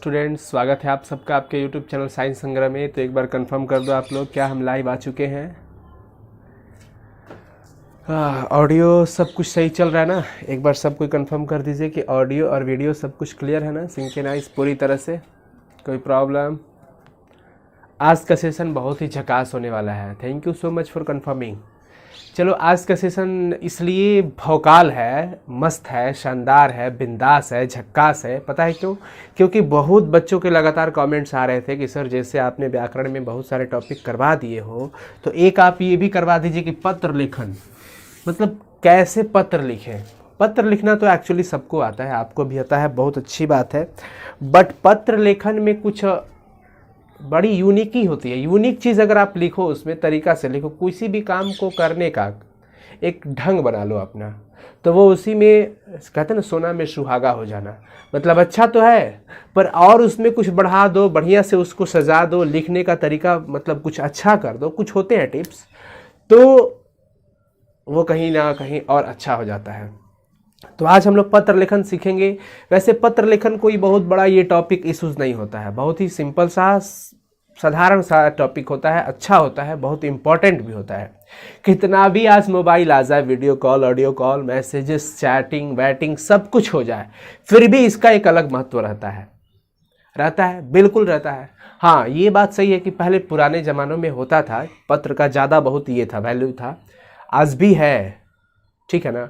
Students, स्वागत है आप सबका आपके यूट्यूब चैनल साइंस संग्रह में। तो एक बार कंफर्म कर दो आप लोग, क्या हम लाइव आ चुके हैं? ऑडियो सब कुछ सही चल रहा है ना? एक बार सब कोई कंफर्म कर दीजिए कि ऑडियो और वीडियो सब कुछ क्लियर है ना, सिंक्रोनाइज पूरी तरह से, कोई प्रॉब्लम? आज का सेशन बहुत ही झकास होने वाला है। Thank you so much for confirming. चलो, आज का सेशन इसलिए भौकाल है, मस्त है, शानदार है, बिंदास है, झक्कास है। पता है क्यों? क्योंकि बहुत बच्चों के लगातार कमेंट्स आ रहे थे कि सर जैसे आपने व्याकरण में बहुत सारे टॉपिक करवा दिए हो तो एक आप ये भी करवा दीजिए कि पत्र लेखन, मतलब कैसे पत्र लिखें। पत्र लिखना तो एक्चुअली सबको आता है, आपको भी आता है, बहुत अच्छी बात है। बट पत्र लेखन में कुछ बड़ी यूनिक ही होती है। यूनिक चीज़ अगर आप लिखो, उसमें तरीका से लिखो, किसी भी काम को करने का एक ढंग बना लो अपना, तो वो उसी में कहते हैं ना, सोना में सुहागा हो जाना। मतलब अच्छा तो है, पर और उसमें कुछ बढ़ा दो, बढ़िया से उसको सजा दो, लिखने का तरीका मतलब कुछ अच्छा कर दो, कुछ होते हैं टिप्स, तो वो कहीं ना कहीं और अच्छा हो जाता है। तो आज हम लोग पत्र लेखन सीखेंगे। वैसे पत्र लेखन कोई बहुत बड़ा ये टॉपिक इश्यूज नहीं होता है, बहुत ही सिंपल सा साधारण सा टॉपिक होता है, अच्छा होता है, बहुत इंपॉर्टेंट भी होता है। कितना भी आज मोबाइल आ जाए, video call, audio call, messages, chatting waiting सब कुछ हो जाए, फिर भी इसका एक अलग महत्व रहता है, बिल्कुल रहता है। हाँ, ये बात सही है कि पहले पुराने ज़मानों में होता था, पत्र का ज़्यादा बहुत ये था, वैल्यू था, आज भी है, ठीक है ना,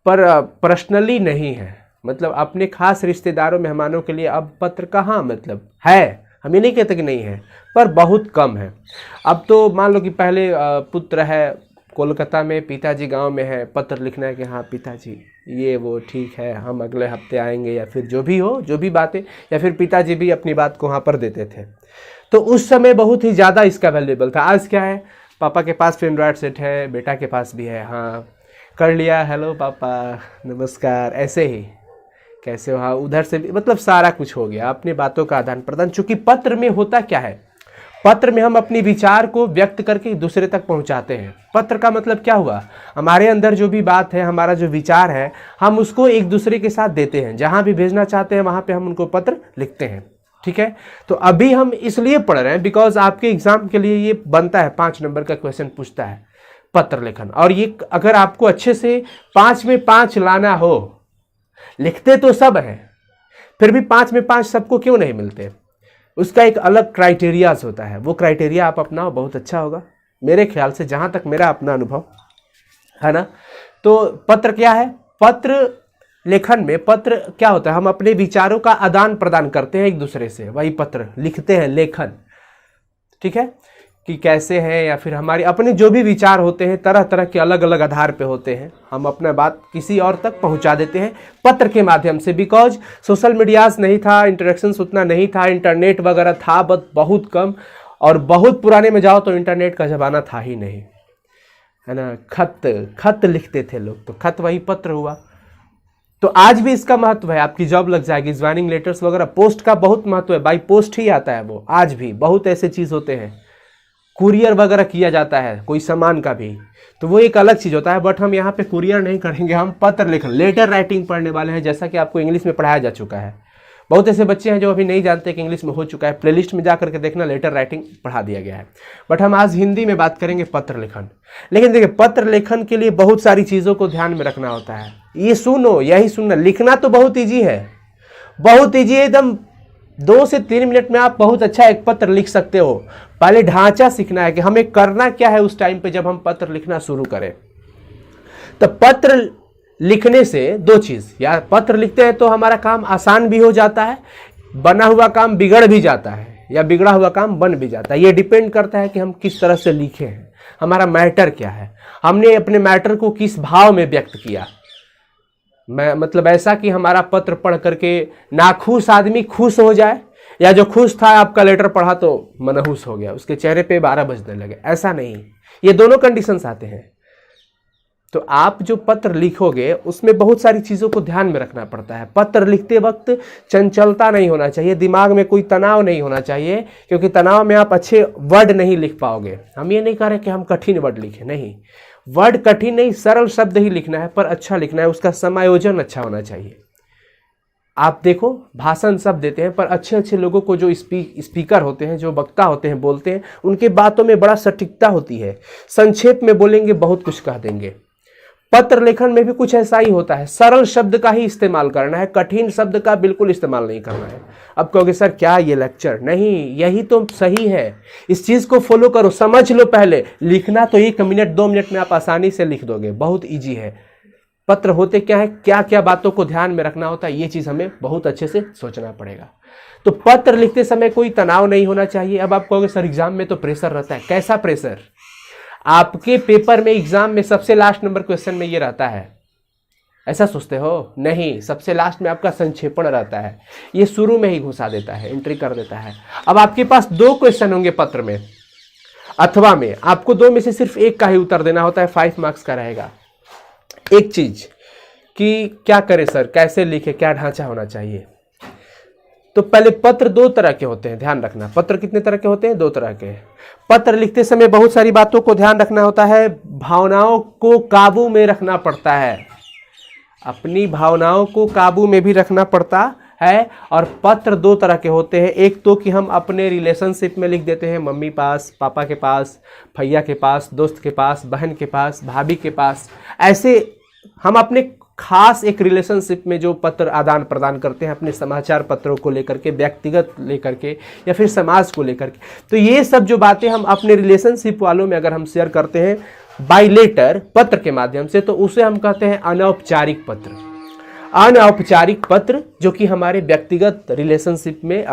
पर पर्सनली नहीं है। मतलब अपने खास रिश्तेदारों मेहमानों के लिए अब पत्र कहाँ, मतलब है, हम ये नहीं कहते कि नहीं है, पर बहुत कम है। अब तो मान लो कि पहले पुत्र है कोलकाता में, पिताजी गांव में है, पत्र लिखना है कि हाँ पिताजी ये वो ठीक है, हम अगले हफ्ते आएंगे, या फिर जो भी हो, जो भी बातें, या फिर पिताजी भी अपनी बात को वहाँ पर देते थे। तो उस समय बहुत ही ज़्यादा इसका वैल्यूएबल था। आज क्या है, पापा के पास एंड्रॉयड सेट है, बेटा के पास भी है, हाँ कर लिया, हेलो पापा नमस्कार, ऐसे ही कैसे हो, हाँ उधर से भी, मतलब सारा कुछ हो गया, अपनी बातों का आदान प्रदान। चूंकि पत्र में होता क्या है, पत्र में हम अपनी विचार को व्यक्त करके दूसरे तक पहुंचाते हैं। पत्र का मतलब क्या हुआ, हमारे अंदर जो भी बात है, हमारा जो विचार है, हम उसको एक दूसरे के साथ देते हैं, जहां भी भेजना चाहते हैं वहां पे हम उनको पत्र लिखते हैं, ठीक है। तो अभी हम इसलिए पढ़ रहे हैं बिकॉज आपके एग्जाम के लिए ये बनता है, 5 नंबर का क्वेश्चन पूछता है पत्र लेखन। और ये अगर आपको अच्छे से 5 में 5 लाना हो, लिखते तो सब हैं, फिर भी 5 में 5 सबको क्यों नहीं मिलते, उसका एक अलग क्राइटेरियाज होता है। वो क्राइटेरिया आप अपनाओ, बहुत अच्छा होगा मेरे ख्याल से, जहां तक मेरा अपना अनुभव है ना। तो पत्र क्या है, पत्र लेखन में पत्र क्या होता है, हम अपने विचारों का आदान प्रदान करते हैं एक दूसरे से, वही पत्र लिखते हैं, लेखन, ठीक है, कि कैसे हैं, या फिर हमारे अपने जो भी विचार होते हैं, तरह तरह के अलग अलग आधार पे होते हैं, हम अपना बात किसी और तक पहुंचा देते हैं पत्र के माध्यम से। बिकॉज सोशल मीडियाज नहीं था, इंटरेक्शंस उतना नहीं था, इंटरनेट वगैरह था बट बहुत कम, और बहुत पुराने में जाओ तो इंटरनेट का ज़माना था ही नहीं, है ना। खत लिखते थे लोग, तो खत वही पत्र हुआ। तो आज भी इसका महत्व है, आपकी जॉब लग जाएगी, ज्वाइनिंग लेटर्स वगैरह, पोस्ट का बहुत महत्व है, बाई पोस्ट ही आता है वो। आज भी बहुत ऐसे चीज़ होते हैं, कुरियर वगैरह किया जाता है कोई सामान का भी, तो वो एक अलग चीज़ होता है। बट हम यहाँ पे कुरियर नहीं करेंगे, हम पत्र लेखन, लेटर राइटिंग पढ़ने वाले हैं, जैसा कि आपको इंग्लिश में पढ़ाया जा चुका है। बहुत ऐसे बच्चे हैं जो अभी नहीं जानते कि इंग्लिश में हो चुका है, प्लेलिस्ट में जा करके देखना, लेटर राइटिंग पढ़ा दिया गया है। बट हम आज हिंदी में बात करेंगे पत्र लेखन। लेकिन देखिए, पत्र लेखन के लिए बहुत सारी चीज़ों को ध्यान में रखना होता है। ये सुनो, यही सुनना, लिखना तो बहुत ईजी है, बहुत ईजी है एकदम। 2 से 3 मिनट में आप बहुत अच्छा एक पत्र लिख सकते हो। पहले ढांचा सीखना है कि हमें करना क्या है उस टाइम पे जब हम पत्र लिखना शुरू करें। तो पत्र लिखने से 2 चीज, या पत्र लिखते हैं तो हमारा काम आसान भी हो जाता है, बना हुआ काम बिगड़ भी जाता है, या बिगड़ा हुआ काम बन भी जाता है। ये डिपेंड करता है कि हम किस तरह से लिखे हैं, हमारा मैटर क्या है, हमने अपने मैटर को किस भाव में व्यक्त किया। मैं मतलब ऐसा कि हमारा पत्र पढ़ करके नाखुश आदमी खुश हो जाए, या जो खुश था आपका लेटर पढ़ा तो मनहूस हो गया, उसके चेहरे पे 12 बजने लगे, ऐसा नहीं। ये दोनों कंडीशंस आते हैं। तो आप जो पत्र लिखोगे उसमें बहुत सारी चीज़ों को ध्यान में रखना पड़ता है। पत्र लिखते वक्त चंचलता नहीं होना चाहिए, दिमाग में कोई तनाव नहीं होना चाहिए, क्योंकि तनाव में आप अच्छे वर्ड नहीं लिख पाओगे। हम ये नहीं कह रहे कि हम कठिन वर्ड लिखें, नहीं, वर्ड कठिन नहीं, सरल शब्द ही लिखना है, पर अच्छा लिखना है, उसका समायोजन अच्छा होना चाहिए। आप देखो भाषण सब देते हैं, पर अच्छे अच्छे लोगों को जो स्पीकर होते हैं, जो वक्ता होते हैं, बोलते हैं, उनके बातों में बड़ा सटीकता होती है। संक्षेप में बोलेंगे, बहुत कुछ कह देंगे। पत्र लेखन में भी कुछ ऐसा ही होता है, सरल शब्द का ही इस्तेमाल करना है, कठिन शब्द का बिल्कुल इस्तेमाल नहीं करना है। अब कहोगे सर क्या ये लेक्चर, नहीं, यही तो सही है, इस चीज को फॉलो करो, समझ लो। पहले लिखना तो 1 मिनट 2 मिनट में आप आसानी से लिख दोगे, बहुत ईजी है। पत्र होते क्या है, क्या क्या बातों को ध्यान में रखना होता है, ये चीज हमें बहुत अच्छे से सोचना पड़ेगा। तो पत्र लिखते समय कोई तनाव नहीं होना चाहिए। अब आप कहोगे सर एग्जाम में तो प्रेशर रहता है, कैसा प्रेशर? आपके पेपर में एग्जाम में सबसे लास्ट नंबर क्वेश्चन में ये रहता है, ऐसा सोचते हो? नहीं, सबसे लास्ट में आपका संक्षेपण रहता है, ये शुरू में ही घुसा देता है, एंट्री कर देता है। अब आपके पास 2 क्वेश्चन होंगे पत्र में अथवा में, आपको 2 में से सिर्फ एक का ही उत्तर देना होता है, 5 मार्क्स का रहेगा। एक चीज कि क्या करें सर, कैसे लिखे, क्या ढांचा होना चाहिए? तो पहले पत्र 2 तरह के होते हैं, ध्यान रखना। पत्र कितने तरह के होते हैं? 2 तरह के। पत्र लिखते समय बहुत सारी बातों को ध्यान रखना होता है, भावनाओं को काबू में रखना पड़ता है, अपनी भावनाओं को काबू में भी रखना पड़ता है। और पत्र 2 तरह के होते हैं, एक तो कि हम अपने रिलेशनशिप में लिख देते हैं, मम्मी पास, पापा के पास, भैया के पास, दोस्त के पास, बहन के पास, भाभी के पास, ऐसे हम अपने खास एक रिलेशनशिप में जो पत्र आदान प्रदान करते हैं, अपने समाचार पत्रों को लेकर के, व्यक्तिगत लेकर के या फिर समाज को लेकर के, तो ये सब जो बातें हम अपने रिलेशनशिप वालों में अगर हम शेयर करते हैं बाय लेटर, पत्र के माध्यम से, तो उसे हम कहते हैं अनौपचारिक पत्र। अनौपचारिक पत्र जो कि हमारे व्यक्तिगत रिलेशनशिप में,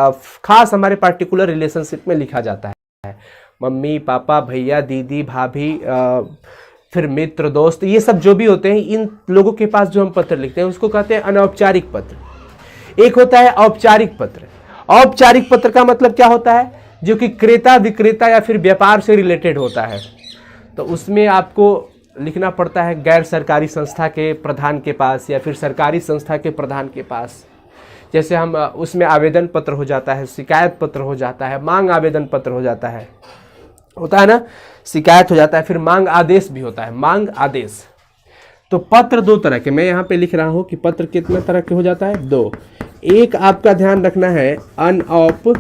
खास हमारे पार्टिकुलर रिलेशनशिप में लिखा जाता है। मम्मी पापा, भैया दीदी, भाभी, फिर मित्र दोस्त, ये सब जो भी होते हैं, इन लोगों के पास जो हम पत्र लिखते हैं उसको कहते हैं अनौपचारिक पत्र। एक होता है औपचारिक पत्र। औपचारिक पत्र का मतलब क्या होता है? जो कि क्रेता विक्रेता या फिर व्यापार से रिलेटेड होता है। तो उसमें आपको लिखना पड़ता है गैर सरकारी संस्था के प्रधान के पास या फिर सरकारी संस्था के प्रधान के पास। जैसे हम उसमें आवेदन पत्र हो जाता है, शिकायत पत्र हो जाता है, मांग आवेदन पत्र हो जाता है, होता है ना, शिकायत हो जाता है, फिर मांग आदेश भी होता है, मांग आदेश। तो पत्र 2 तरह के, मैं यहाँ पे लिख रहा हूँ कि पत्र कितना तरह के हो जाता है? 2। एक आपका ध्यान रखना है अनौपचारिक,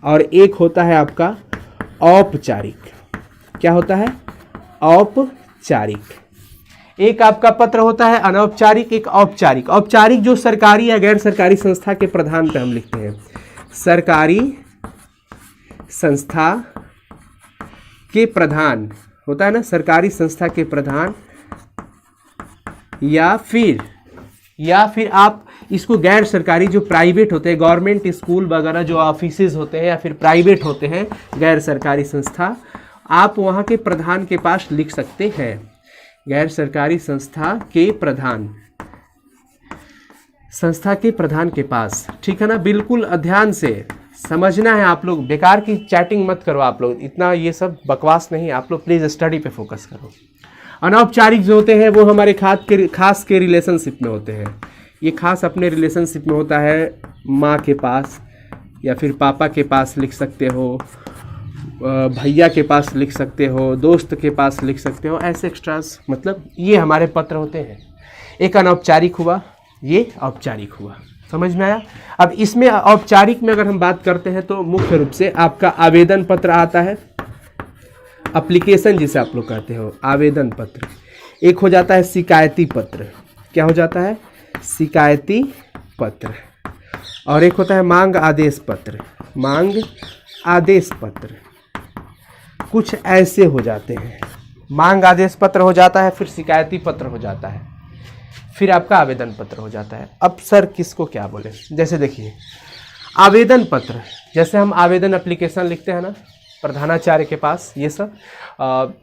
और एक होता है आपका औपचारिक। क्या होता है? औपचारिक। एक आपका पत्र होता है अनौपचारिक, एक औपचारिक। औपचारिक जो सरकारी या गैर सरकारी संस्था के प्रधान पे हम लिखते हैं, सरकारी संस्था के प्रधान होता है ना, सरकारी संस्था के प्रधान, या फिर आप इसको गैर सरकारी जो प्राइवेट होते हैं, गवर्नमेंट स्कूल वगैरह जो ऑफिसेज होते हैं या फिर प्राइवेट होते हैं गैर सरकारी संस्था, आप वहाँ के प्रधान के पास लिख सकते हैं। गैर सरकारी संस्था के प्रधान, संस्था के प्रधान के पास, ठीक है ना। बिल्कुल ध्यान से समझना है आप लोग, बेकार की चैटिंग मत करो आप लोग, इतना ये सब बकवास नहीं, आप लोग प्लीज़ स्टडी पे फोकस करो। अनौपचारिक जो होते हैं वो हमारे खास के रिलेशनशिप में होते हैं। ये खास अपने रिलेशनशिप में होता है, माँ के पास या फिर पापा के पास लिख सकते हो, भैया के पास लिख सकते हो, दोस्त के पास लिख सकते हो, ऐसे एक्स्ट्रास, मतलब ये हमारे पत्र होते हैं। एक अनौपचारिक हुआ, ये औपचारिक हुआ, समझ में आया। अब इसमें औपचारिक में अगर हम बात करते हैं तो मुख्य रूप से आपका आवेदन पत्र आता है, एप्लीकेशन जिसे आप लोग कहते हो, आवेदन पत्र। एक हो जाता है शिकायती पत्र, क्या हो जाता है? शिकायती पत्र। और एक होता है मांग आदेश पत्र, मांग आदेश पत्र। कुछ ऐसे हो जाते हैं, मांग आदेश पत्र हो जाता है, फिर शिकायती पत्र हो जाता है, फिर आपका आवेदन पत्र हो जाता है। अब सर किसको क्या बोले, जैसे देखिए आवेदन पत्र, जैसे हम आवेदन एप्लीकेशन लिखते हैं ना प्रधानाचार्य के पास, ये सब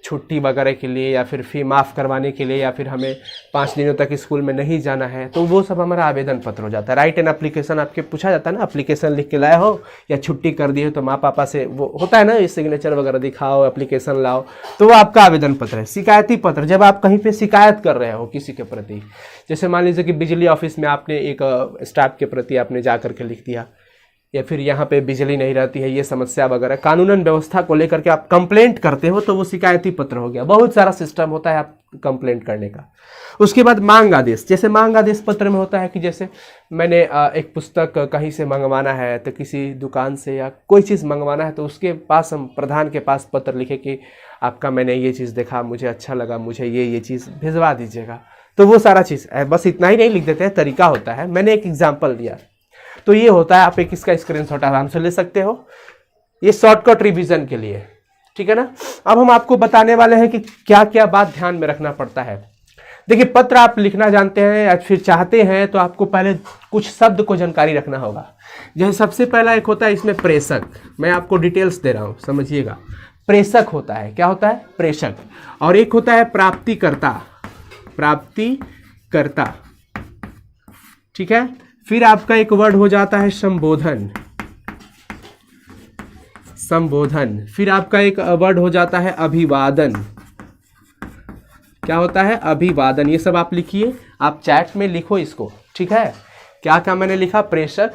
छुट्टी वगैरह के लिए या फिर फी माफ़ करवाने के लिए, या फिर हमें 5 दिनों तक स्कूल में नहीं जाना है, तो वो सब हमारा आवेदन पत्र हो जाता है। राइट एन एप्लीकेशन आपके पूछा जाता है ना, एप्लीकेशन लिख के लाए हो या छुट्टी कर दी हो तो माँ पापा से वो होता है ना, ये सिग्नेचर वगैरह दिखाओ, एप्लीकेशन लाओ, तो वो आपका आवेदन पत्र है। शिकायती पत्र, जब आप कहीं पर शिकायत कर रहे हो किसी के प्रति, जैसे मान लीजिए कि बिजली ऑफिस में आपने एक स्टाफ के प्रति आपने जा करके लिख दिया या फिर यहाँ पे बिजली नहीं रहती है, ये समस्या वगैरह कानूनन व्यवस्था को लेकर के आप कंप्लेंट करते हो तो वो शिकायती पत्र हो गया। बहुत सारा सिस्टम होता है आप कंप्लेंट करने का। उसके बाद मांग आदेश, जैसे मांग आदेश पत्र में होता है कि जैसे मैंने एक पुस्तक कहीं से मंगवाना है, तो किसी दुकान से या कोई चीज़ मंगवाना है, तो उसके पास हम प्रधान के पास पत्र लिखे कि आपका मैंने ये चीज़ देखा, मुझे अच्छा लगा, मुझे ये चीज़ भिजवा दीजिएगा। तो वो सारा चीज़ बस इतना ही नहीं लिख देते हैं, तरीका होता है। मैंने एक एग्जाम्पल दिया, तो ये होता है। आप एक इसका स्क्रीनशॉट आराम से ले सकते हो, ये शॉर्टकट रिवीजन के लिए, ठीक है ना। अब हम आपको बताने वाले हैं कि क्या क्या बात ध्यान में रखना पड़ता है। देखिए, पत्र आप लिखना जानते हैं या फिर चाहते हैं तो आपको पहले कुछ शब्द को जानकारी रखना होगा। जैसे सबसे पहला एक होता है इसमें प्रेषक, मैं आपको डिटेल्स दे रहा हूँ, समझिएगा। प्रेषक होता है, क्या होता है? प्रेषक। और एक होता है प्राप्तिकर्ता, प्राप्तिकर्ता, ठीक है। फिर आपका एक वर्ड हो जाता है संबोधन, संबोधन। फिर आपका एक वर्ड हो जाता है अभिवादन, क्या होता है? अभिवादन। ये सब आप लिखिए, आप चैट में लिखो इसको, ठीक है। क्या क्या मैंने लिखा? प्रेषक,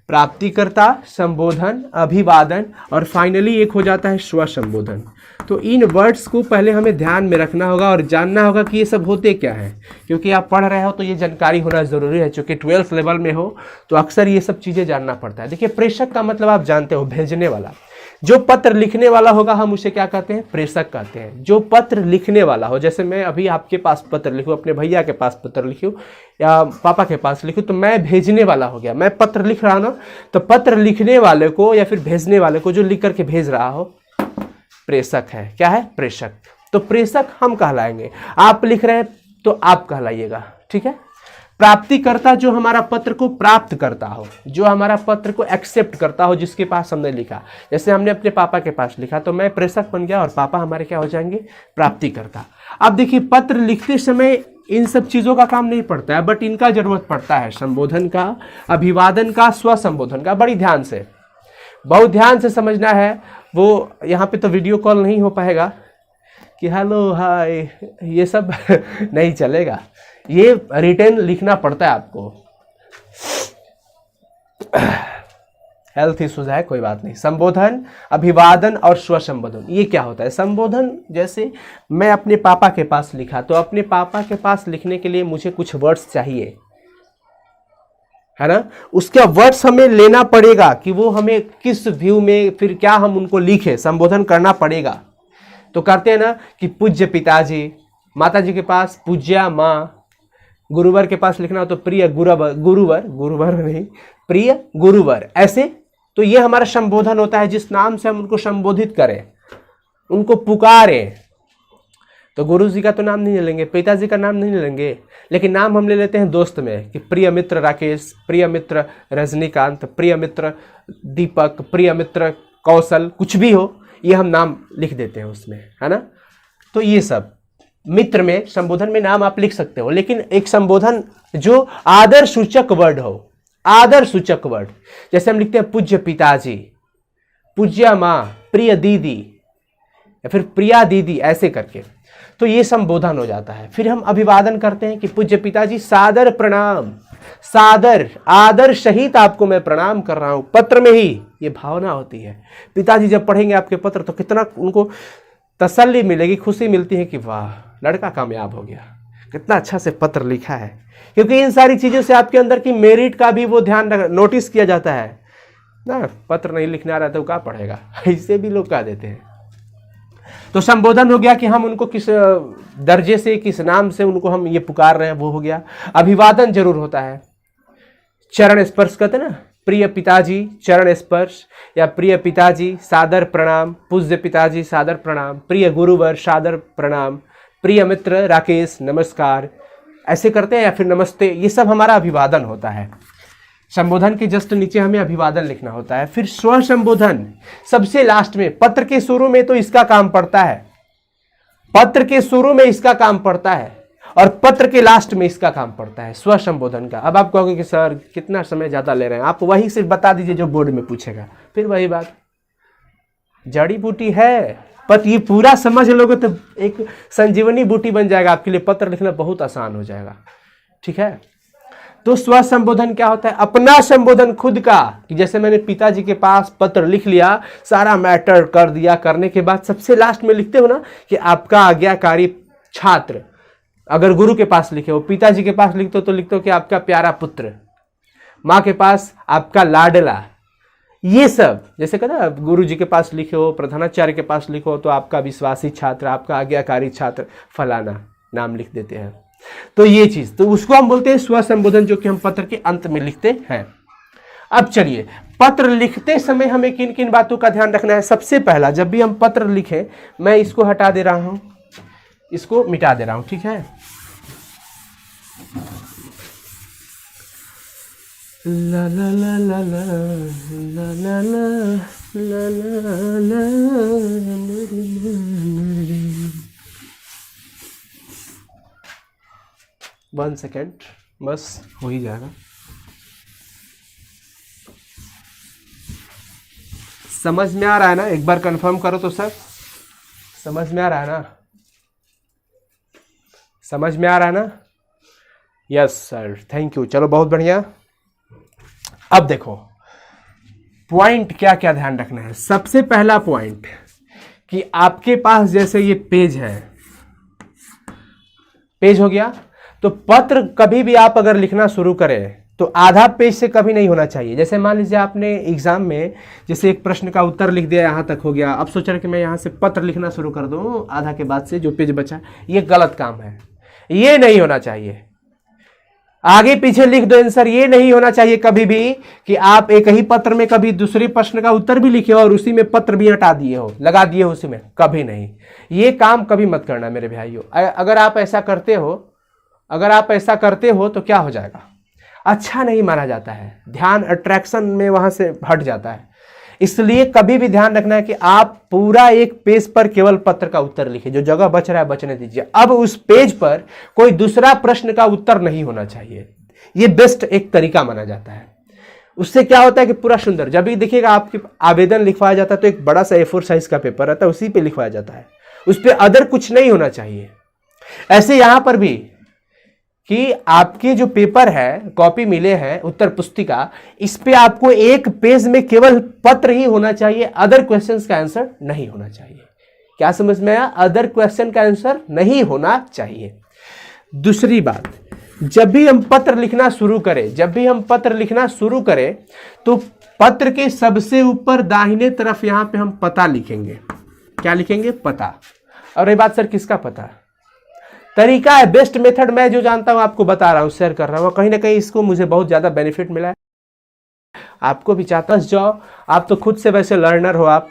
प्राप्तिकर्ता, संबोधन, अभिवादन और फाइनली एक हो जाता है स्वसंबोधन। तो इन वर्ड्स को पहले हमें ध्यान में रखना होगा और जानना होगा कि ये सब होते क्या है, क्योंकि आप पढ़ रहे हो तो ये जानकारी होना ज़रूरी है। चूँकि 12th लेवल में हो तो अक्सर ये सब चीज़ें जानना पड़ता है। देखिए, प्रेषक का मतलब आप जानते हो, भेजने वाला। जो पत्र लिखने वाला होगा हम उसे क्या कहते हैं? प्रेषक कहते हैं। जो पत्र लिखने वाला हो, जैसे मैं अभी आपके पास पत्र लिखूँ, अपने भैया के पास पत्र लिखूँ या पापा के पास लिखूँ, तो मैं भेजने वाला हो गया। मैं पत्र लिख रहा ना, तो पत्र लिखने वाले को या फिर भेजने वाले को, जो लिख करके भेज रहा हो, प्रेषक है। क्या है? प्रेषक। तो प्रेषक हम कहलाएंगे। आप लिख रहे हैं तो आप कहलाइएगा, ठीक है। प्राप्तिकर्ता, जो हमारा पत्र को प्राप्त करता हो, जो हमारा पत्र को एक्सेप्ट करता हो, जिसके पास हमने लिखा। जैसे हमने अपने पापा के पास लिखा तो मैं प्रेषक बन गया और पापा हमारे क्या हो जाएंगे? प्राप्तिकर्ता। अब देखिए, पत्र लिखते समय इन सब चीज़ों का काम नहीं पड़ता है, बट इनका जरूरत पड़ता है, संबोधन का, अभिवादन का, स्वसंबोधन का। बड़ी ध्यान से, बहुत ध्यान से समझना है। वो यहाँ पे तो वीडियो कॉल नहीं हो पाएगा कि हेलो हाय, ये सब नहीं चलेगा। ये रिटर्न लिखना पड़ता है आपको। हेल्थ इश्यूज है, कोई बात नहीं। संबोधन, अभिवादन और स्वसंबोधन, ये क्या होता है? संबोधन, जैसे मैं अपने पापा के पास लिखा, तो अपने पापा के पास लिखने के लिए मुझे कुछ वर्ड्स चाहिए, है ना। उसका वर्ड्स हमें लेना पड़ेगा कि वो हमें किस व्यू में, फिर क्या हम उनको लिखे, संबोधन करना पड़ेगा। तो करते हैं ना कि पूज्य पिताजी, माता जी के पास पूज्या माँ, गुरुवर के पास लिखना हो तो प्रिय गुरुवर, गुरुवर नहीं, प्रिय गुरुवर, ऐसे। तो ये हमारा संबोधन होता है, जिस नाम से हम उनको संबोधित करें, उनको पुकारें। तो गुरु जी का तो नाम नहीं लेंगे, पिताजी का नाम नहीं लेंगे, लेकिन नाम हम ले लेते हैं दोस्त में कि प्रिय मित्र राकेश, प्रिय मित्र रजनीकांत, प्रिय मित्र दीपक, प्रिय मित्र कौशल, कुछ भी हो, ये हम नाम लिख देते हैं उसमें, है ना। तो ये सब मित्र में, संबोधन में नाम आप लिख सकते हो, लेकिन एक संबोधन जो आदर सूचक वर्ड हो, आदर सूचक वर्ड, जैसे हम लिखते हैं पूज्य पिताजी, पूज्या माँ, प्रिय दीदी या फिर प्रिया दीदी, ऐसे करके। तो ये संबोधन हो जाता है। फिर हम अभिवादन करते हैं कि पूज्य पिताजी सादर प्रणाम, सादर, आदर सहित आपको मैं प्रणाम कर रहा हूं। पत्र में ही ये भावना होती है। पिताजी जब पढ़ेंगे आपके पत्र तो कितना उनको तसल्ली मिलेगी, खुशी मिलती है कि वाह, लड़का कामयाब हो गया, कितना अच्छा से पत्र लिखा है। क्योंकि इन सारी चीज़ों से आपके अंदर की मेरिट का भी वो ध्यान नोटिस किया जाता है ना। पत्र नहीं लिखने आ रहा तो क्या पढ़ेगा, ऐसे भी लोग कह देते हैं। तो संबोधन हो गया कि हम उनको किस दर्जे से, किस नाम से उनको हम ये पुकार रहे हैं, वो हो गया। अभिवादन जरूर होता है, चरण स्पर्श कहते ना, प्रिय पिताजी चरण स्पर्श, या प्रिय पिताजी सादर प्रणाम, पूज्य पिताजी सादर प्रणाम, प्रिय गुरुवर सादर प्रणाम, प्रिय मित्र राकेश नमस्कार, ऐसे करते हैं। या फिर नमस्ते, ये सब हमारा अभिवादन होता है। संबोधन के जस्ट नीचे हमें अभिवादन लिखना होता है। फिर स्व संबोधन सबसे लास्ट में, पत्र के शुरू में तो इसका काम पड़ता है, पत्र के शुरू में इसका काम पड़ता है और पत्र के लास्ट में इसका काम पड़ता है, स्व संबोधन का। अब आप कहोगे कि सर कितना समय ज्यादा ले रहे हैं, आप वही सिर्फ बता दीजिए जो बोर्ड में पूछेगा। फिर वही बात, जड़ी बूटी है, पत्र ये पूरा समझ लोगे तो एक संजीवनी बूटी बन जाएगा आपके लिए, पत्र लिखना बहुत आसान हो जाएगा, ठीक है। तो स्व संबोधन क्या होता है? अपना संबोधन खुद का, कि जैसे मैंने पिताजी के पास पत्र लिख लिया, सारा मैटर कर दिया, करने के बाद सबसे लास्ट में लिखते हो ना कि आपका आज्ञाकारी छात्र। अगर गुरु के पास लिखे हो, पिताजी के पास लिखते हो तो लिखते हो कि आपका प्यारा पुत्र, माँ के पास आपका लाडला। ये सब जैसे कहना गुरु जी के पास लिखे हो, प्रधानाचार्य के पास लिखो तो आपका विश्वासी छात्र, आपका आज्ञाकारी छात्र फलाना नाम लिख देते हैं। तो ये चीज, तो उसको हम बोलते हैं स्व संबोधन, जो कि हम पत्र के अंत में लिखते हैं। अब चलिए, पत्र लिखते समय हमें किन किन बातों का ध्यान रखना है? सबसे पहला, जब भी हम पत्र लिखें, मैं इसको हटा दे रहा हूं, इसको मिटा दे रहा हूं, ठीक है। ला ला ला ला ला ला ला ला ला ला वन सेकेंड, बस हो ही जाएगा। समझ में आ रहा है ना? एक बार कंफर्म करो तो सर, समझ में आ रहा है ना? समझ में आ रहा है ना? Yes sir, thank you. चलो बहुत बढ़िया। अब देखो पॉइंट क्या क्या ध्यान रखना है। सबसे पहला पॉइंट कि आपके पास जैसे ये पेज है, पेज हो गया, तो पत्र कभी भी आप अगर लिखना शुरू करें तो आधा पेज से कभी नहीं होना चाहिए। जैसे मान लीजिए आपने एग्जाम में जैसे एक प्रश्न का उत्तर लिख दिया, यहां तक हो गया, अब सोच रहे कि मैं यहां से पत्र लिखना शुरू कर दूं आधा के बाद से जो पेज बचा, ये गलत काम है, ये नहीं होना चाहिए। आगे पीछे लिख दो आंसर, ये नहीं होना चाहिए कभी भी कि आप एक ही पत्र में कभी दूसरे प्रश्न का उत्तर भी लिखे हो और उसी में पत्र भी हटा दिए हो, लगा दिए हो उसी में, कभी नहीं। ये काम कभी मत करना मेरे भाइयों। अगर आप ऐसा करते हो, अगर आप ऐसा करते हो तो क्या हो जाएगा? अच्छा नहीं माना जाता है, ध्यान अट्रैक्शन में वहां से हट जाता है। इसलिए कभी भी ध्यान रखना है कि आप पूरा एक पेज पर केवल पत्र का उत्तर लिखिए, जो जगह बच रहा है बचने दीजिए। अब उस पेज पर कोई दूसरा प्रश्न का उत्तर नहीं होना चाहिए, ये बेस्ट एक तरीका माना जाता है। उससे क्या होता है कि पूरा सुंदर, जब भी देखिएगा आपके आवेदन लिखवाया जाता है तो एक बड़ा सा A4 साइज का पेपर रहता है, उसी पे लिखवाया जाता है, उस पर अदर कुछ नहीं होना चाहिए। ऐसे यहां पर भी कि आपके जो पेपर है, कॉपी मिले हैं, उत्तर पुस्तिका, इस पे आपको एक पेज में केवल पत्र ही होना चाहिए, अदर क्वेश्चंस का आंसर नहीं होना चाहिए। क्या समझ में आया? अदर क्वेश्चन का आंसर नहीं होना चाहिए। दूसरी बात, जब भी हम पत्र लिखना शुरू करें, जब भी हम पत्र लिखना शुरू करें तो पत्र के सबसे ऊपर दाहिने तरफ यहां पे हम पता लिखेंगे। क्या लिखेंगे? पता। और ये बात सर किसका पता? तरीका है, बेस्ट मेथड मैं जो जानता हूं आपको बता रहा हूं, शेयर कर रहा हूं। कहीं ना कहीं इसको मुझे बहुत ज्यादा बेनिफिट मिला है, आपको भी चाहता जाओ, आप तो खुद से वैसे लर्नर हो आप।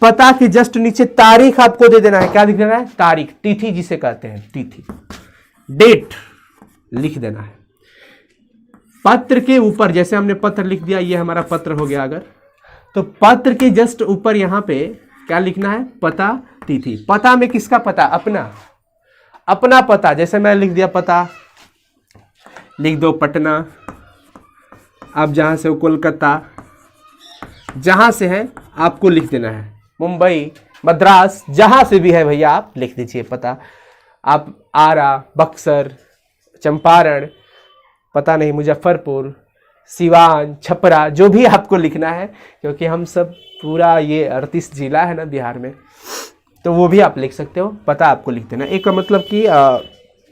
पता कि जस्ट नीचे तारीख आपको दे देना है। क्या लिख देना है? तारीख, तिथि जिसे कहते हैं, तिथि, डेट लिख देना है। पत्र के ऊपर जैसे हमने पत्र लिख दिया, ये हमारा पत्र हो गया अगर, तो पत्र के जस्ट ऊपर यहां पे क्या लिखना है? पता, तिथि। पता में किसका पता? अपना, अपना पता। जैसे मैं लिख दिया पता, लिख दो पटना, आप जहां से हो कोलकाता, जहां से है आपको लिख देना है, मुंबई, मद्रास, जहां से भी है भैया आप लिख दीजिए पता। आप आरा, बक्सर, चंपारण, पता नहीं मुजफ्फरपुर, सिवान, छपरा, जो भी आपको लिखना है, क्योंकि हम सब पूरा ये 38 जिला है ना बिहार में, तो वो भी आप लिख सकते हो। पता आपको लिख देना। एक मतलब कि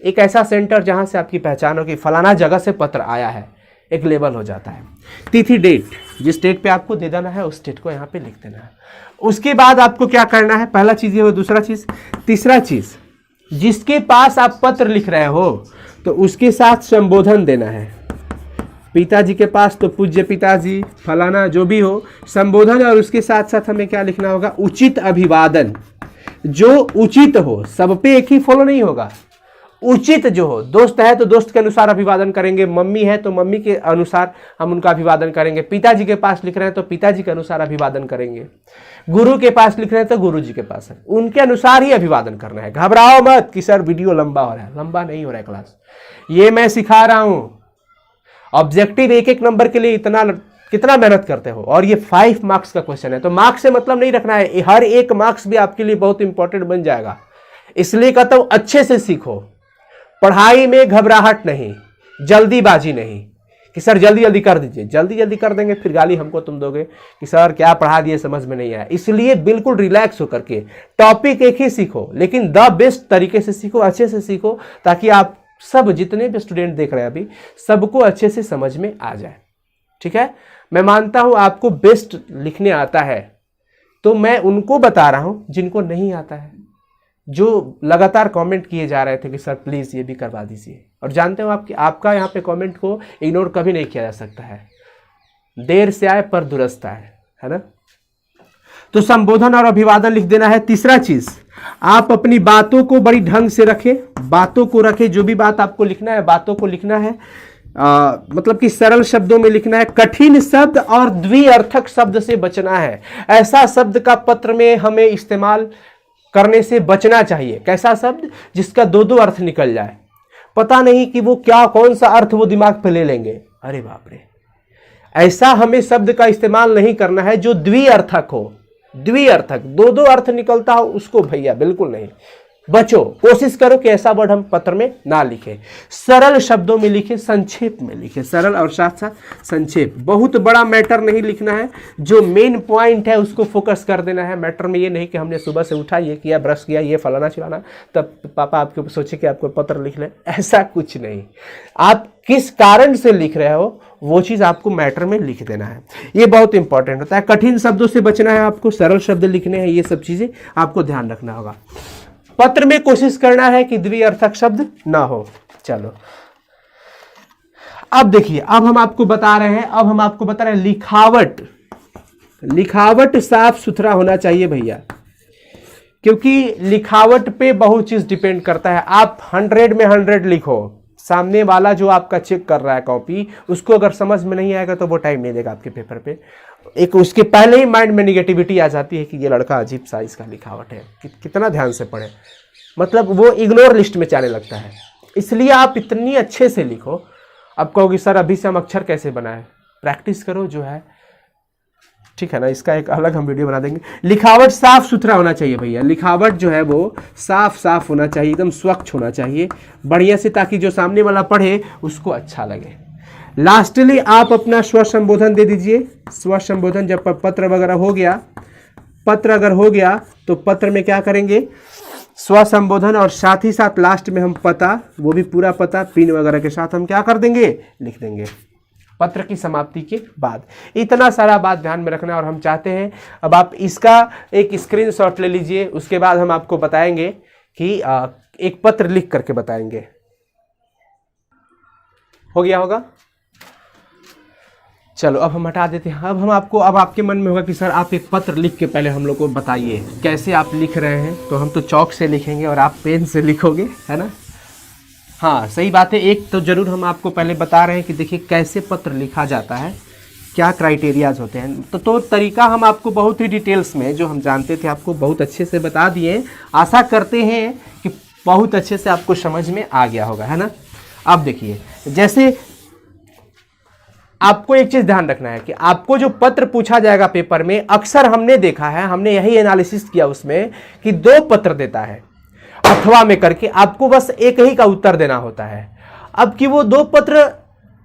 एक ऐसा सेंटर जहां से आपकी पहचान हो कि फलाना जगह से पत्र आया है, एक लेबल हो जाता है। तिथि, डेट, जिस डेट पे आपको दे देना है उस डेट को यहाँ पे लिख देना है। उसके बाद आपको क्या करना है? पहला चीज ये हो, दूसरा चीज, तीसरा चीज, जिसके पास आप पत्र लिख रहे हो तो उसके साथ संबोधन देना है। पिताजी के पास तो पूज्य पिताजी, फलाना जो भी हो, संबोधन। और उसके साथ साथ हमें क्या लिखना होगा? उचित अभिवादन, जो उचित हो। सब पे एक ही फॉलो नहीं होगा, उचित जो हो। दोस्त है तो दोस्त के अनुसार अभिवादन करेंगे, मम्मी है तो मम्मी के अनुसार हम उनका अभिवादन करेंगे, पिताजी के पास लिख रहे हैं तो पिताजी के अनुसार अभिवादन करेंगे, गुरु के पास लिख रहे हैं तो गुरु जी के पास है, उनके अनुसार ही अभिवादन करना है। घबराओ मत कि सर वीडियो लंबा हो रहा है, लंबा नहीं हो रहा है क्लास, ये मैं सिखा रहा हूं। ऑब्जेक्टिव एक एक नंबर के लिए इतना कितना मेहनत करते हो, और ये 5 मार्क्स का क्वेश्चन है, तो मार्क्स से मतलब नहीं रखना है, हर एक मार्क्स भी आपके लिए बहुत इंपॉर्टेंट बन जाएगा। इसलिए कहता हूं अच्छे से सीखो, पढ़ाई में घबराहट नहीं, जल्दीबाजी नहीं, कि सर जल्दी जल्दी कर दीजिए, जल्दी जल्दी कर देंगे फिर गाली हमको तुम दोगे कि सर क्या पढ़ा दिए समझ में नहीं आया। इसलिए बिल्कुल रिलैक्स होकर के टॉपिक एक ही सीखो, लेकिन द बेस्ट तरीके से सीखो, अच्छे से सीखो, ताकि आप सब जितने भी स्टूडेंट देख रहे हैं अभी सबको अच्छे से समझ में आ जाए। ठीक है, मैं मानता हूं आपको बेस्ट लिखने आता है, तो मैं उनको बता रहा हूं जिनको नहीं आता है, जो लगातार कमेंट किए जा रहे थे कि सर प्लीज ये भी करवा दीजिए। और जानते हो आपका यहाँ पे कमेंट को इग्नोर कभी नहीं किया जा सकता है, देर से आए पर दुरुस्त आए, है ना। तो संबोधन और अभिवादन लिख देना है। तीसरा चीज, आप अपनी बातों को बड़ी ढंग से रखें, बातों को रखें, जो भी बात आपको लिखना है बातों को लिखना है, मतलब कि सरल शब्दों में लिखना है। कठिन शब्द और द्विअर्थक शब्द से बचना है। ऐसा शब्द का पत्र में हमें इस्तेमाल करने से बचना चाहिए। कैसा शब्द? जिसका दो दो अर्थ निकल जाए, पता नहीं कि वो क्या कौन सा अर्थ वो दिमाग पे ले लेंगे, अरे बाप रे। ऐसा हमें शब्द का इस्तेमाल नहीं करना है जो द्विअर्थक हो, द्विअर्थक दो दो अर्थ निकलता हो उसको भैया बिल्कुल नहीं, बचो। कोशिश करो कि ऐसा वर्ड हम पत्र में ना लिखें, सरल शब्दों में लिखें, संक्षेप में लिखें, सरल और साथ साथ संक्षेप। बहुत बड़ा मैटर नहीं लिखना है, जो मेन पॉइंट है उसको फोकस कर देना है। मैटर में ये नहीं कि हमने सुबह से उठा, ये किया, ब्रश किया, ये फलाना चिलाना, तब पापा आपके ऊपर सोचे कि आपको पत्र लिख लें, ऐसा कुछ नहीं। आप किस कारण से लिख रहे हो वो चीज आपको मैटर में लिख देना है, ये बहुत इंपॉर्टेंट होता है। कठिन शब्दों से बचना है आपको, सरल शब्द लिखने हैं, ये सब चीजें आपको ध्यान रखना होगा। पत्र में कोशिश करना है कि द्विअर्थक शब्द ना हो। चलो अब देखिए, अब हम आपको बता रहे हैं लिखावट। लिखावट साफ सुथरा होना चाहिए भैया, क्योंकि लिखावट पे बहुत चीज डिपेंड करता है। आप 100 में 100 लिखो, सामने वाला जो आपका चेक कर रहा है कॉपी, उसको अगर समझ में नहीं आएगा तो वो टाइम नहीं देगा आपके पेपर पे। एक उसके पहले ही माइंड में निगेटिविटी आ जाती है कि ये लड़का अजीब सा इसका लिखावट है, कितना ध्यान से पढ़े, मतलब वो इग्नोर लिस्ट में जाने लगता है। इसलिए आप इतनी अच्छे से लिखो। अब कहोगे सर अभी से हम अक्षर कैसे बनाएं? प्रैक्टिस करो जो है, ठीक है ना, इसका एक अलग हम वीडियो बना देंगे। लिखावट साफ सुथरा होना चाहिए भैया, लिखावट जो है वो साफ साफ होना चाहिए, एकदम स्वच्छ होना चाहिए बढ़िया से, ताकि जो सामने वाला पढ़े उसको अच्छा लगे। लास्टली आप अपना स्व संबोधन दे दीजिए। स्व संबोधन जब पत्र वगैरह हो गया, पत्र अगर हो गया तो पत्र में क्या करेंगे? स्व संबोधन, और साथ ही साथ लास्ट में हम पता, वो भी पूरा पता पिन वगैरह के साथ हम क्या कर देंगे? लिख देंगे पत्र की समाप्ति के बाद। इतना सारा बात ध्यान में रखना। और हम चाहते हैं अब आप इसका एक स्क्रीनशॉट ले लीजिए, उसके बाद हम आपको बताएंगे कि एक पत्र लिख करके बताएंगे। हो गया होगा? चलो अब हम हटा देते हैं। अब आपके मन में होगा कि सर आप एक पत्र लिख के पहले हम लोग को बताइए कैसे आप लिख रहे हैं। तो हम तो चौक से लिखेंगे और आप पेन से लिखोगे, है ना। हाँ सही बात है। एक तो जरूर हम आपको पहले बता रहे हैं कि देखिए कैसे पत्र लिखा जाता है, क्या क्राइटेरियाज होते हैं। तो तरीका हम आपको बहुत ही डिटेल्स में, जो हम जानते थे आपको बहुत अच्छे से बता दिए। आशा करते हैं कि बहुत अच्छे से आपको समझ में आ गया होगा, है ना। अब देखिए, जैसे आपको एक चीज ध्यान रखना है कि आपको जो पत्र पूछा जाएगा पेपर में, अक्सर हमने देखा है, हमने यही एनालिसिस किया उसमें कि 2 पत्र देता है अथवा में करके, आपको बस एक ही का उत्तर देना होता है। अब कि वो 2 पत्र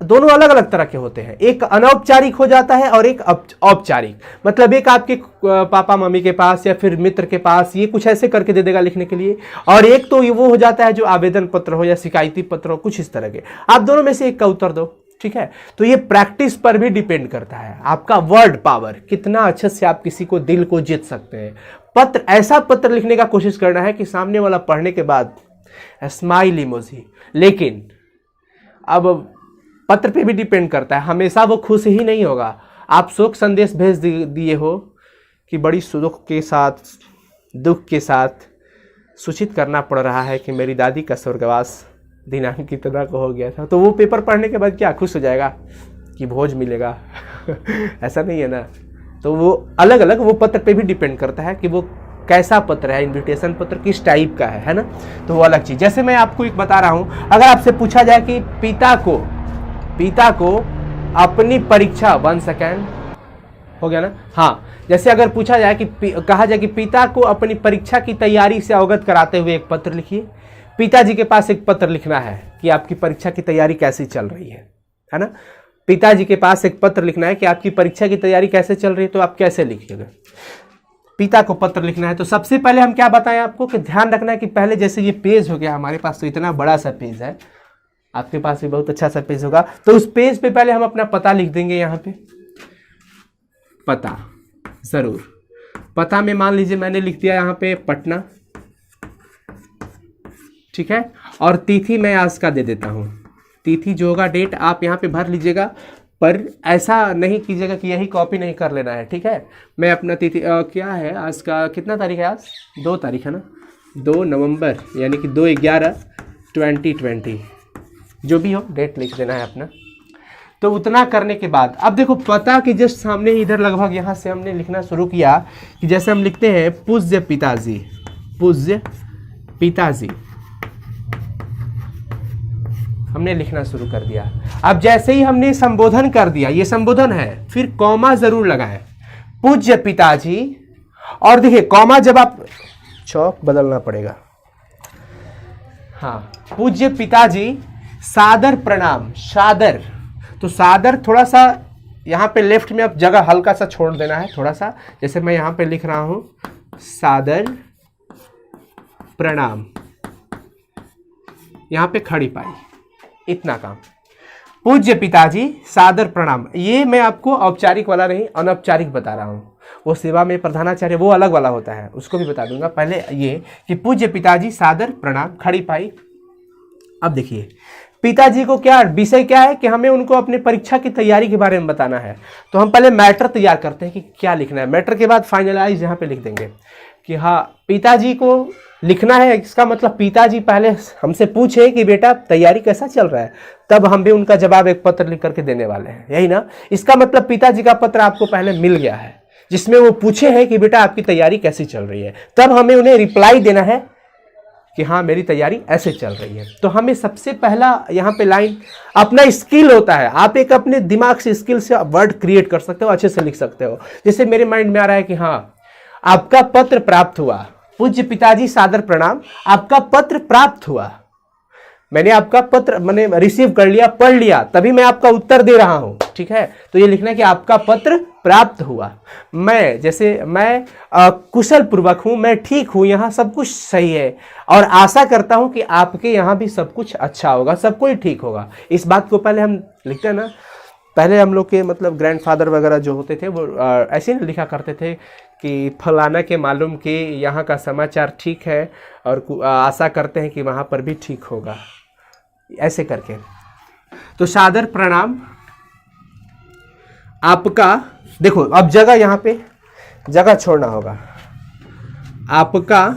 दोनों अलग अलग तरह के होते हैं, एक अनौपचारिक हो जाता है और एक औपचारिक। मतलब एक आपके पापा मम्मी के पास या फिर मित्र के पास, ये कुछ ऐसे करके दे देगा लिखने के लिए, और एक तो वो हो जाता है जो आवेदन पत्र हो या शिकायती पत्र हो, कुछ इस तरह के। आप दोनों में से एक का उत्तर दो, ठीक है। तो ये प्रैक्टिस पर भी डिपेंड करता है, आपका वर्ड पावर कितना अच्छे से आप किसी को दिल को जीत सकते हैं। पत्र, ऐसा पत्र लिखने का कोशिश करना है कि सामने वाला पढ़ने के बाद स्माइल इमोजी। लेकिन अब पत्र पे भी डिपेंड करता है, हमेशा वो खुश ही नहीं होगा। आप शोक संदेश भेज दिए हो कि बड़ी सुख के साथ दुख के साथ सूचित करना पड़ रहा है कि मेरी दादी का स्वर्गवास दिनांक कितना को हो गया था, तो वो पेपर पढ़ने के बाद क्या खुश हो जाएगा कि भोज मिलेगा? ऐसा नहीं है ना। तो वो अलग अलग वो पत्र पे भी डिपेंड करता है कि वो कैसा पत्र है, इनविटेशन पत्र किस टाइप का है ना। तो वो अलग चीज। जैसे मैं आपको एक बता रहा हूं, अगर आपसे पूछा जाए कि पिता को अपनी परीक्षा 1 सेकेंड हो गया ना, हाँ, जैसे अगर पूछा जाए कि कहा जाए कि पिता को अपनी परीक्षा की तैयारी से अवगत कराते हुए एक पत्र लिखिए। पिताजी के पास एक पत्र लिखना है कि आपकी परीक्षा की तैयारी कैसी चल रही है ना। पिताजी के पास एक पत्र लिखना है कि आपकी परीक्षा की तैयारी कैसे चल रही है, तो आप कैसे लिखिएगा? पिता को पत्र लिखना है तो सबसे पहले हम क्या बताएं आपको कि ध्यान रखना है कि पहले जैसे ये पेज हो गया हमारे पास, तो इतना बड़ा सा पेज है, आपके पास भी बहुत अच्छा सा पेज होगा, तो उस पेज पे पहले हम अपना पता लिख देंगे। यहाँ पे पता जरूर, पता में मान लीजिए मैंने लिख दिया यहाँ पे पटना, ठीक है। और तिथि मैं आज का दे देता हूँ, तिथि जो होगा डेट आप यहाँ पे भर लीजिएगा, पर ऐसा नहीं कीजिएगा कि यही कॉपी नहीं कर लेना है, ठीक है। मैं अपना तिथि क्या है आज का, कितना तारीख है आज? 2 तारीख है ना, 2 नवंबर, यानी कि 2/11/2020, जो भी हो डेट लिख देना है अपना। तो उतना करने के बाद अब देखो पता के जस्ट सामने ही इधर लगभग यहाँ से हमने लिखना शुरू किया कि जैसे हम लिखते हैं पूज्य पिताजी, पूज्य पिताजी, हमने लिखना शुरू कर दिया। अब जैसे ही हमने संबोधन कर दिया, ये संबोधन है, फिर कॉमा जरूर लगाएं, पूज्य पिताजी। और देखिए कॉमा जब आप, चौक बदलना पड़ेगा, हाँ, पूज्य पिताजी सादर प्रणाम, सादर, तो सादर थोड़ा सा यहाँ पे लेफ्ट में अब जगह हल्का सा छोड़ देना है थोड़ा सा, जैसे मैं यहाँ पे लिख रहा हूं सादर प्रणाम, यहाँ पे खड़ी पाई, इतना काम। पूज्य पिताजी सादर प्रणाम, ये मैं आपको औपचारिक वाला नहीं अनौपचारिक बता रहा हूं, वो सेवा में प्रधानाचार्य वो अलग वाला होता है, उसको भी बता दूंगा। पहले ये कि पूज्य पिताजी सादर प्रणाम, खड़ी पाई। अब देखिए पिताजी को क्या विषय क्या है कि हमें उनको अपने परीक्षा की तैयारी के बारे में बताना है, तो हम पहले मैटर तैयार करते हैं कि क्या लिखना है। मैटर के बाद फाइनलाइज यहाँ पे लिख देंगे कि हाँ पिताजी को लिखना है, इसका मतलब पिताजी पहले हमसे पूछे कि बेटा तैयारी कैसा चल रहा है, तब हम भी उनका जवाब एक पत्र लिख करके देने वाले हैं, यही ना। इसका मतलब पिताजी का पत्र आपको पहले मिल गया है जिसमें वो पूछे हैं कि बेटा आपकी तैयारी कैसी चल रही है, तब हमें उन्हें रिप्लाई देना है कि हाँ मेरी तैयारी ऐसे चल रही है। तो हमें सबसे पहला यहाँ पे लाइन अपना स्किल होता है, आप एक अपने दिमाग से स्किल से वर्ड क्रिएट कर सकते हो, अच्छे से लिख सकते हो। जैसे मेरे माइंड में आ रहा है कि हाँ आपका पत्र प्राप्त हुआ, पूज्य पिताजी सादर प्रणाम, आपका पत्र प्राप्त हुआ, मैंने आपका पत्र मैंने रिसीव कर लिया, पढ़ लिया, तभी मैं आपका उत्तर दे रहा हूं, ठीक है। तो ये लिखना है कि आपका पत्र प्राप्त हुआ। मैं जैसे मैं कुशल पूर्वक हूं, मैं ठीक हूं, यहाँ सब कुछ सही है और आशा करता हूं कि आपके यहाँ भी सब कुछ अच्छा होगा, सब कुछ ठीक होगा। इस बात को पहले हम लिखते हैं ना, पहले हम लोग के मतलब ग्रैंडफादर वगैरह जो होते थे वो ऐसे ही लिखा करते थे कि फलाना के मालूम कि यहाँ का समाचार ठीक है और आशा करते हैं कि वहाँ पर भी ठीक होगा, ऐसे करके। तो सादर प्रणाम आपका, देखो अब जगह यहाँ पे जगह छोड़ना होगा, आपका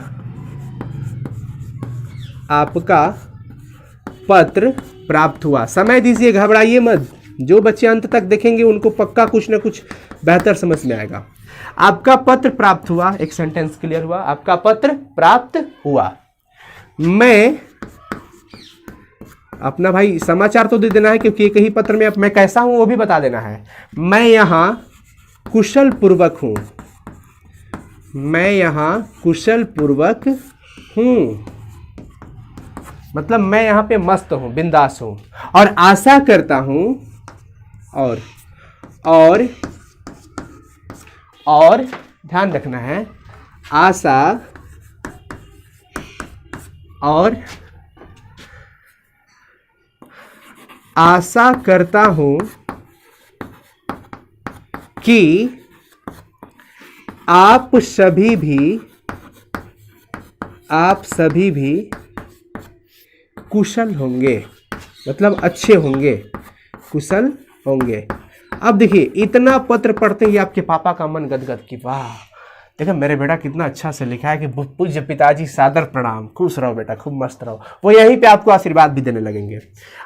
पत्र प्राप्त हुआ। समय दीजिए, घबराइए मत, जो बच्चे अंत तक देखेंगे उनको पक्का कुछ ना कुछ बेहतर समझ में आएगा। आपका पत्र प्राप्त हुआ, एक सेंटेंस क्लियर हुआ, आपका पत्र प्राप्त हुआ। मैं अपना भाई समाचार तो दे देना है क्योंकि एक ही पत्र में अब मैं कैसा हूं वो भी बता देना है। मैं यहां कुशल पूर्वक हूं, मैं यहां कुशल पूर्वक हूं, मतलब मैं यहां पे मस्त हूं, बिंदास हूं और आशा करता हूं और ध्यान रखना है, आशा और आशा करता हूं कि आप सभी भी कुशल होंगे, मतलब अच्छे होंगे, कुशल होंगे। अब देखिए इतना पत्र पढ़ते ही आपके पापा का मन गदगद कि वाह देखो मेरे बेटा कितना अच्छा से लिखा है कि पूज्य पिताजी सादर प्रणाम, खुश रहो बेटा, खूब मस्त रहो। वो यहीं पे आपको आशीर्वाद भी देने लगेंगे।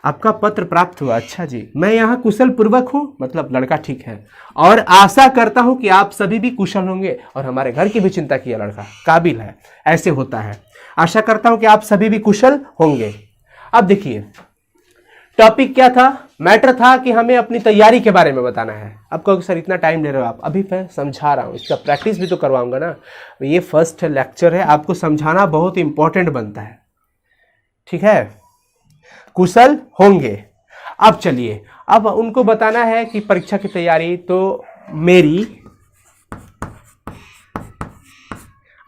आपका पत्र प्राप्त हुआ, अच्छा जी, मैं यहाँ कुशल पूर्वक हूँ, मतलब लड़का ठीक है, और आशा करता हूँ कि आप सभी भी कुशल होंगे और हमारे घर की भी चिंता किया, लड़का काबिल है, ऐसे होता है। आशा करता हूँ कि आप सभी भी कुशल होंगे। अब देखिए टॉपिक क्या था, मैटर था कि हमें अपनी तैयारी के बारे में बताना है। अब कहोगे सर इतना टाइम ले रहे हो आप, अभी मैं समझा रहा हूँ, इसका प्रैक्टिस भी तो करवाऊंगा ना। ये फर्स्ट लेक्चर है, आपको समझाना बहुत इंपॉर्टेंट बनता है, ठीक है। कुशल होंगे। अब चलिए अब उनको बताना है कि परीक्षा की तैयारी, तो मेरी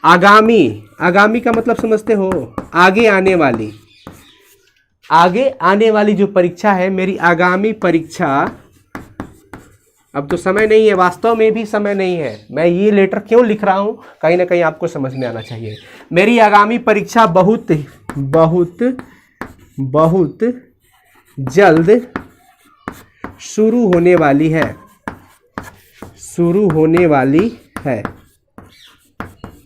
आगामी का मतलब समझते हो, आगे आने वाली जो परीक्षा है, मेरी आगामी परीक्षा, अब तो समय नहीं है, वास्तव में भी समय नहीं है, मैं ये लेटर क्यों लिख रहा हूं, कहीं ना कहीं आपको समझ में आना चाहिए। मेरी आगामी परीक्षा बहुत जल्द शुरू होने वाली है।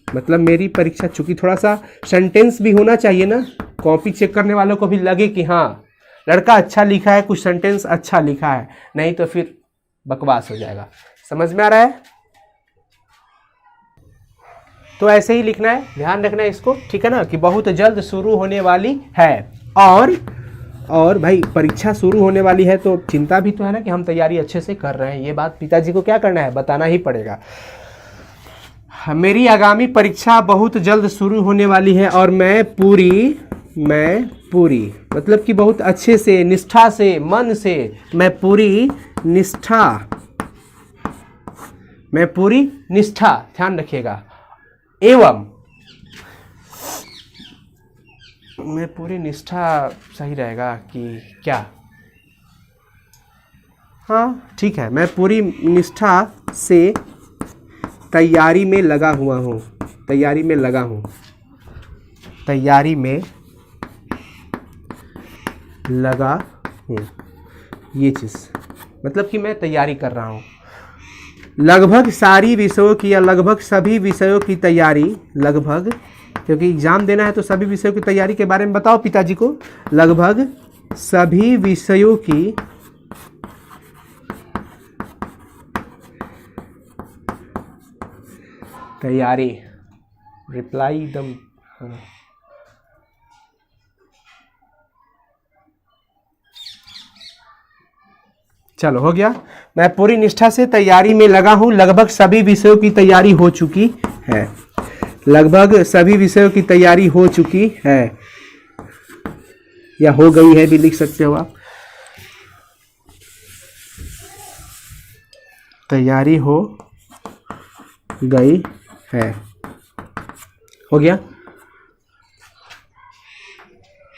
मतलब मेरी परीक्षा, चूंकि थोड़ा सा सेंटेंस भी होना चाहिए ना, कॉपी चेक करने वालों को भी लगे कि हाँ लड़का अच्छा लिखा है, कुछ सेंटेंस अच्छा लिखा है, नहीं तो फिर बकवास हो जाएगा। समझ में आ रहा है? तो ऐसे ही लिखना है, ध्यान रखना है इसको, ठीक है ना, कि बहुत जल्द शुरू होने वाली है। और भाई परीक्षा शुरू होने वाली है तो चिंता भी तो है ना कि हम तैयारी अच्छे से कर रहे हैं। ये बात पिताजी को क्या करना है, बताना ही पड़ेगा। मेरी आगामी परीक्षा बहुत जल्द शुरू होने वाली है और मैं पूरी मतलब कि बहुत अच्छे से, निष्ठा से, मन से, मैं पूरी निष्ठा, ध्यान रखिएगा, एवं मैं पूरी निष्ठा सही रहेगा कि क्या? हाँ ठीक है, मैं पूरी निष्ठा से तैयारी में लगा हूँ। ये चीज़ मतलब कि मैं तैयारी कर रहा हूँ। लगभग सारी विषयों की या लगभग सभी विषयों की तैयारी, लगभग, क्योंकि एग्जाम देना है तो सभी विषयों की तैयारी के बारे में बताओ पिताजी को। लगभग सभी विषयों की तैयारी, रिप्लाई एकदम, चलो हो गया। मैं पूरी निष्ठा से तैयारी में लगा हूं, लगभग सभी विषयों की तैयारी हो चुकी है। लगभग सभी विषयों की तैयारी हो चुकी है या हो गई है भी लिख सकते हो आप। तैयारी हो गई है, हो गया।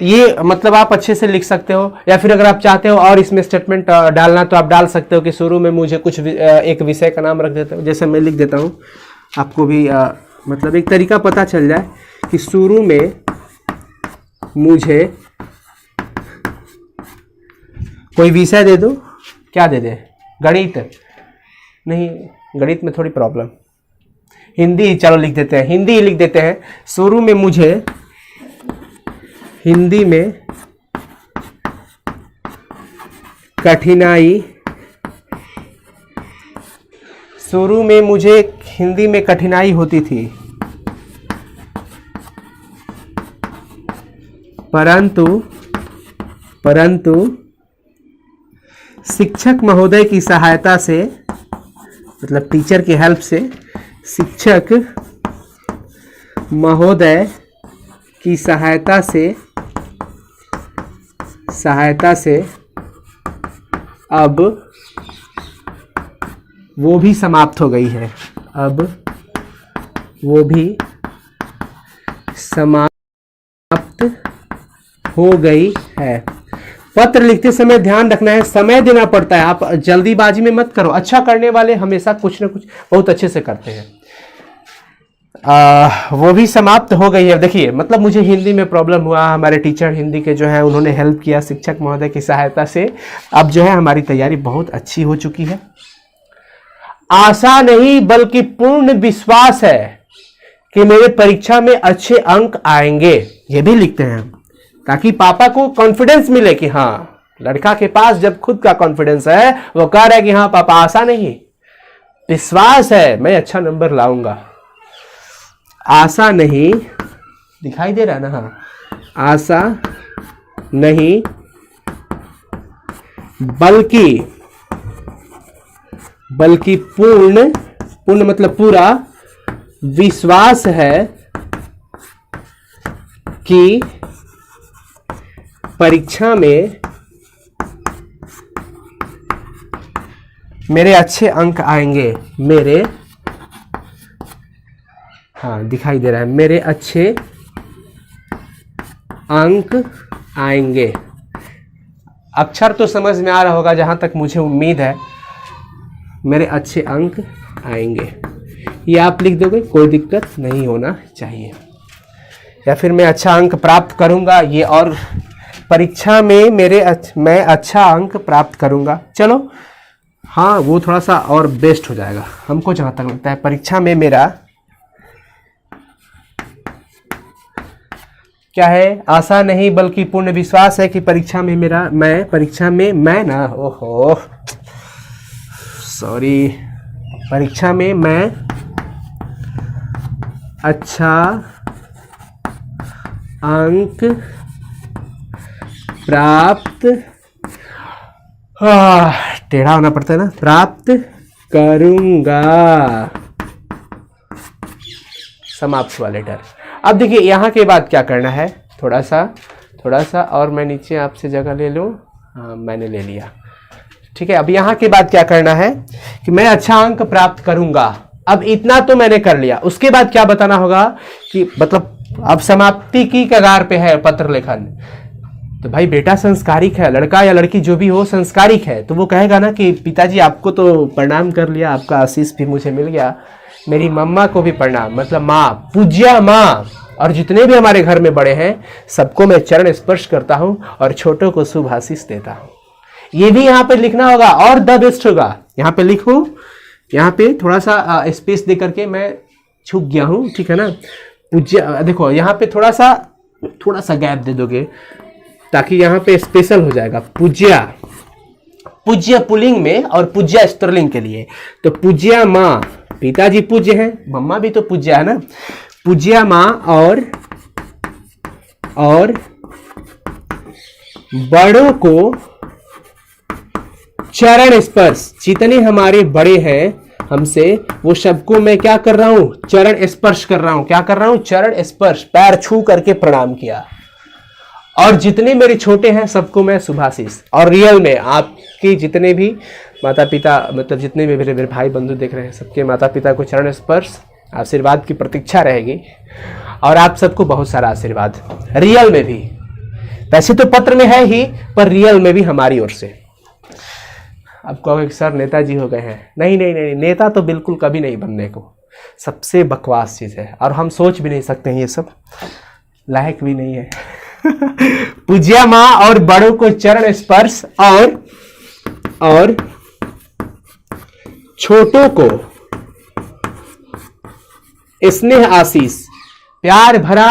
ये मतलब आप अच्छे से लिख सकते हो, या फिर अगर आप चाहते हो और इसमें स्टेटमेंट डालना तो आप डाल सकते हो कि शुरू में मुझे कुछ एक विषय का नाम रख देते हो। जैसे मैं लिख देता हूँ, आपको भी मतलब एक तरीका पता चल जाए कि शुरू में मुझे कोई विषय दे दो, क्या दे दे, गणित नहीं, गणित में थोड़ी प्रॉब्लम, हिंदी, चलो लिख देते हैं, हिंदी ही लिख देते हैं। शुरू में मुझे हिंदी में कठिनाई, शुरू में मुझे हिंदी में कठिनाई होती थी, परंतु शिक्षक महोदय की सहायता से, मतलब टीचर की हेल्प से, शिक्षक महोदय की सहायता से अब वो भी समाप्त हो गई है, अब वो भी समाप्त हो गई है। पत्र लिखते समय ध्यान रखना है, समय देना पड़ता है, आप जल्दीबाजी में मत करो। अच्छा करने वाले हमेशा कुछ ना कुछ बहुत अच्छे से करते हैं। वो भी समाप्त हो गई है। देखिए मतलब मुझे हिंदी में प्रॉब्लम हुआ, हमारे टीचर हिंदी के जो है उन्होंने हेल्प किया शिक्षक महोदय की सहायता से, अब जो है हमारी तैयारी बहुत अच्छी हो चुकी है। आशा नहीं बल्कि पूर्ण विश्वास है कि मेरे परीक्षा में अच्छे अंक आएंगे, ये भी लिखते हैं ताकि पापा को कॉन्फिडेंस मिले कि हाँ लड़का के पास जब खुद का कॉन्फिडेंस है, वो कह रहा है कि हाँ पापा आशा नहीं विश्वास है, मैं अच्छा नंबर लाऊंगा। आशा नहीं, दिखाई दे रहा है ना, हाँ, आशा नहीं बल्कि पूर्ण मतलब पूरा विश्वास है कि मेरे अच्छे अंक आएंगे, मेरे, हाँ दिखाई दे रहा है, मेरे अच्छे अंक आएंगे। अक्षर तो समझ में आ रहा होगा जहां तक मुझे उम्मीद है। मेरे अच्छे अंक आएंगे, ये आप लिख दोगे, कोई दिक्कत नहीं होना चाहिए। या फिर मैं अच्छा अंक प्राप्त करूंगा, ये और परीक्षा में मैं अच्छा अंक प्राप्त करूंगा। चलो हाँ, वो थोड़ा सा और बेस्ट हो जाएगा हमको जहां तक लगता है। परीक्षा में मेरा क्या है, आशा नहीं बल्कि पूर्ण विश्वास है कि परीक्षा में मैं ना, ओहो सॉरी, परीक्षा में मैं अच्छा अंक प्राप्त, टेढ़ा होना पड़ता है ना, प्राप्त करूंगा। समाप्त हुआ लेटर। अब देखिए यहाँ के बाद क्या करना है, थोड़ा सा और मैं नीचे आपसे जगह ले लूँ। हाँ मैंने ले लिया, ठीक है। अब यहाँ के बाद क्या करना है कि मैं अच्छा अंक प्राप्त करूंगा। अब इतना तो मैंने कर लिया, उसके बाद क्या बताना होगा कि मतलब अब समाप्ति की कगार पे है पत्र लेखन। तो भाई बेटा संस्कारिक है, लड़का या लड़की जो भी हो संस्कारिक है, तो वो कहेगा ना कि पिताजी आपको तो प्रणाम कर लिया, आपका आशीष भी मुझे मिल गया, मेरी मम्मा को भी प्रणाम, मतलब माँ, पूज्या माँ, और जितने भी हमारे घर में बड़े हैं सबको मैं चरण स्पर्श करता हूँ और छोटों को शुभ आशीष देता हूँ। ये भी यहाँ पे लिखना होगा और द बेस्ट होगा। यहाँ पे लिखो, यहाँ पे थोड़ा सा स्पेस दे करके मैं छुप गया हूँ, ठीक है ना। पूज्य, देखो यहाँ पे थोड़ा सा गैप दे दोगे ताकि यहाँ पे स्पेशल हो जाएगा। पूज्या, पूज्य पुल्लिंग में और पूज्या स्त्रीलिंग के लिए। तो पूज्या माँ, पिताजी पूज्य हैं, मम्मा भी तो पूज्य है ना। पूज्या माँ और बड़ों को चरण स्पर्श, जितने हमारे बड़े हैं हमसे वो सबको मैं क्या कर रहा हूं, चरण स्पर्श कर रहा हूं। क्या कर रहा हूं, चरण स्पर्श, पैर छू करके प्रणाम किया। और जितने मेरे छोटे हैं सबको मैं शुभाशीष। और रियल में आपके जितने भी माता पिता, मतलब जितने भी मेरे भाई बंधु देख रहे हैं, सबके माता पिता को चरण स्पर्श आशीर्वाद की प्रतीक्षा रहेगी। और आप सबको बहुत सारा आशीर्वाद रियल में भी, वैसे तो पत्र में है ही, पर रियल में भी हमारी ओर से। अब कहोगे सर नेताजी हो गए हैं। नहीं नहीं नहीं, नेता तो बिल्कुल कभी नहीं बनने को, सबसे बकवास चीज है और हम सोच भी नहीं सकते हैं, ये सब लायक भी नहीं है। पूज्या माँ और बड़ों को चरण स्पर्श और छोटों को स्नेह आशीष, प्यार भरा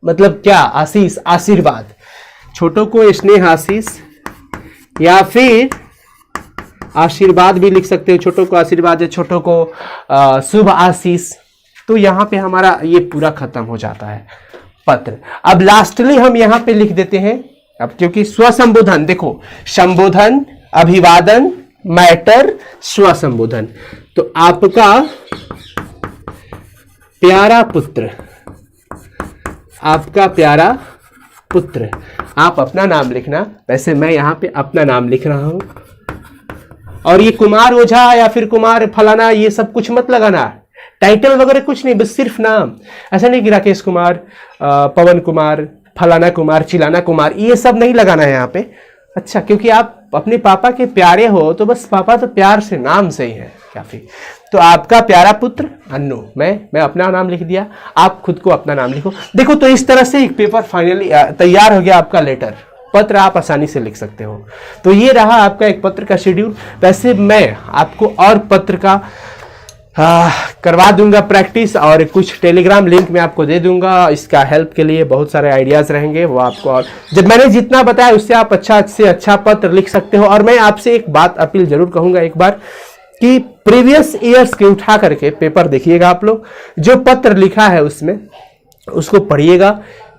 मतलब क्या, आशीष, आशीर्वाद। छोटों को स्नेह आशीष या फिर आशीर्वाद भी लिख सकते हो। छोटों को आशीर्वाद या छोटों को शुभ आशीष। तो यहाँ पे हमारा ये पूरा खत्म हो जाता है पत्र। अब लास्टली हम यहाँ पे लिख देते हैं, अब क्योंकि स्वसंबोधन, देखो संबोधन, अभिवादन, मैटर, स्वसंबोधन। तो आपका प्यारा पुत्र, आपका प्यारा पुत्र, आप अपना नाम लिखना। वैसे मैं यहाँ पे अपना नाम लिख रहा हूं। और ये कुमार ओझा या फिर कुमार फलाना ये सब कुछ मत लगाना, टाइटल वगैरह कुछ नहीं, बस सिर्फ नाम। ऐसा नहीं कि राकेश कुमार, पवन कुमार, फलाना कुमार, चिलाना कुमार, ये सब नहीं लगाना है यहाँ पे। अच्छा, क्योंकि आप अपने पापा के प्यारे हो तो बस पापा तो प्यार से, नाम से ही है काफी। तो आपका प्यारा पुत्र अन्नू, मैं अपना नाम लिख दिया, आप खुद को अपना नाम लिखो। देखो तो इस तरह से एक पेपर फाइनली तैयार हो गया आपका लेटर, पत्र आप आसानी से लिख सकते हो। तो ये रहा आपका एक पत्र का शेड्यूल। वैसे मैं आपको और पत्र का करवा दूंगा प्रैक्टिस, और कुछ टेलीग्राम लिंक मैं आपको दे दूंगा। इसका हेल्प के लिए बहुत सारे आइडियाज रहेंगे, वो आपको, और जब मैंने जितना बताया उससे आप अच्छा से अच्छा पत्र लिख सकते हो। और मैं आपसे एक बात अपील जरूर कहूंगा एक बार, कि प्रीवियस ईयर्स के उठा करके पेपर देखिएगा आप लोग, जो पत्र लिखा है उसमें उसको पढ़िएगा,